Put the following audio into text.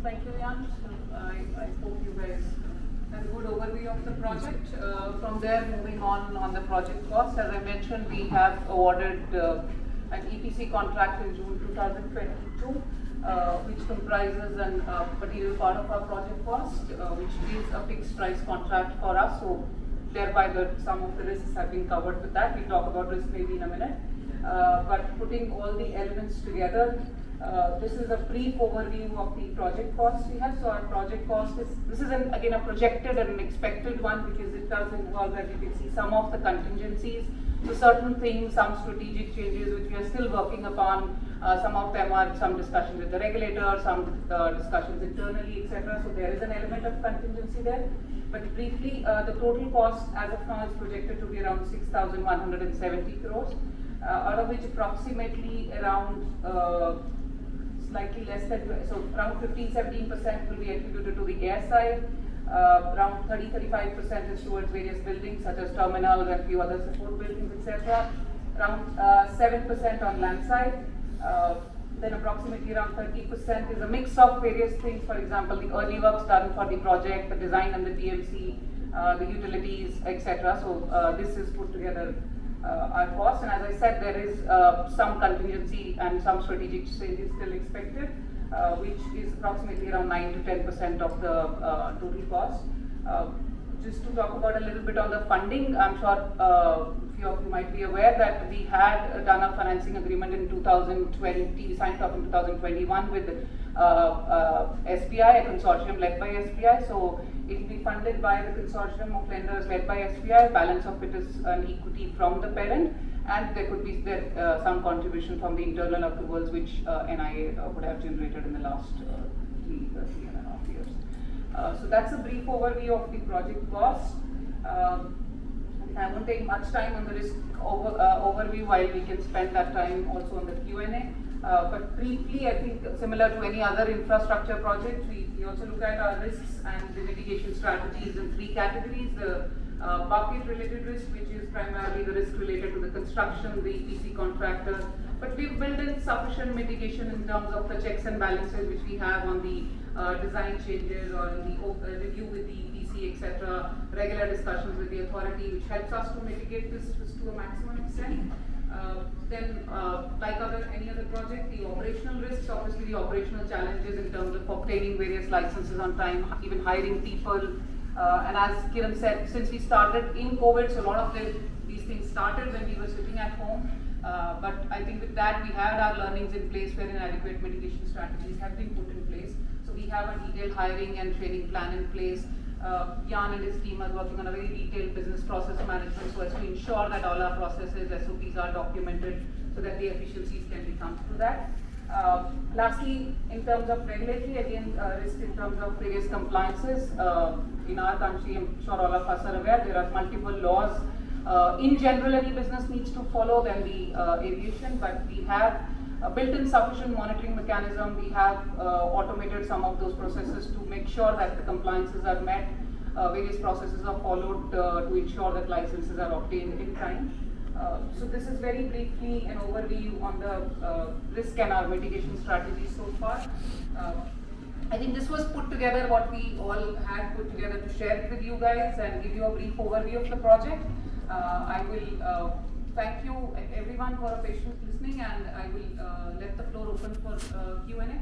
Thank you, Jan. So I hope you guys had a good overview of the project. From there, moving on the project cost, as I mentioned, we have awarded an EPC contract in June 2022, which comprises a material part of our project cost, which is a fixed price contract for us. So thereby, some of the risks have been covered with that. We'll talk about risk maybe in a minute. But putting all the elements together, this is a brief overview of the project cost we have. So our project cost is, this is again a projected and an expected one, because it does involve, as you can see, some of the contingencies. So certain things, some strategic changes which we are still working upon. Some of them are some discussions with the regulator, some discussions internally, etc. So there is an element of contingency there. But briefly, the total cost as of now is projected to be around 6,170 crores, out of which approximately around slightly less than, so around 15-17% will be attributed to the air side, around 30-35% is towards various buildings such as terminals and few other support buildings, etc. Around 7% on land side. Then approximately around 30% is a mix of various things. For example, the early works done for the project, the design and the TMC, the utilities, etc. So this is put together our cost, and as I said, there is some contingency and some strategic changes still expected, which is approximately around 9-10% of the total cost. Just to talk about a little bit on the funding, I'm sure a few of you might be aware that we had done a financing agreement in 2020, signed off in 2021 with SBI, a consortium led by SBI. So it will be funded by the consortium of lenders led by SBI. Balance of it is an equity from the parent, and there could be some contribution from the internal accruals which NIA would have generated in the last 3.5 years. So that's a brief overview of the project cost. I won't take much time on the risk overview, while we can spend that time also on the Q&A. But briefly, I think similar to any other infrastructure project, we also look at our risks and the mitigation strategies in 3 categories. The bucket related risk, which is primarily the risk related to the construction, the EPC contractor. But we've built in sufficient mitigation in terms of the checks and balances which we have on the design changes or in the review with the EPC, etc. Regular discussions with the authority, which helps us to mitigate this risk to a maximum extent. Then, like any other project, the operational risks, obviously the operational challenges in terms of obtaining various licenses on time, even hiring people. And as Kiran said, since we started in COVID, so a lot of these things started when we were sitting at home. But I think with that, we had our learnings in place wherein adequate mitigation strategies have been put in place. So we have a detailed hiring and training plan in place. Jan and his team are working on a very detailed business process management so as to ensure that all our processes, SOPs are documented so that the efficiencies can be come through that. Lastly, in terms of regulatory, again, risk in terms of various compliances. In our country, I'm sure all of us are aware, there are multiple laws. In general, any business needs to follow them, the aviation, but we have built in sufficient monitoring mechanism. We have automated some of those processes to make sure that the compliances are met. Various processes are followed to ensure that licenses are obtained in time. So this is very briefly an overview on the risk and our mitigation strategies so far. I think this was put together, what we all had put together to share with you guys and give you a brief overview of the project. I will thank you everyone for a patient listening, and I will let the floor open for Q&A.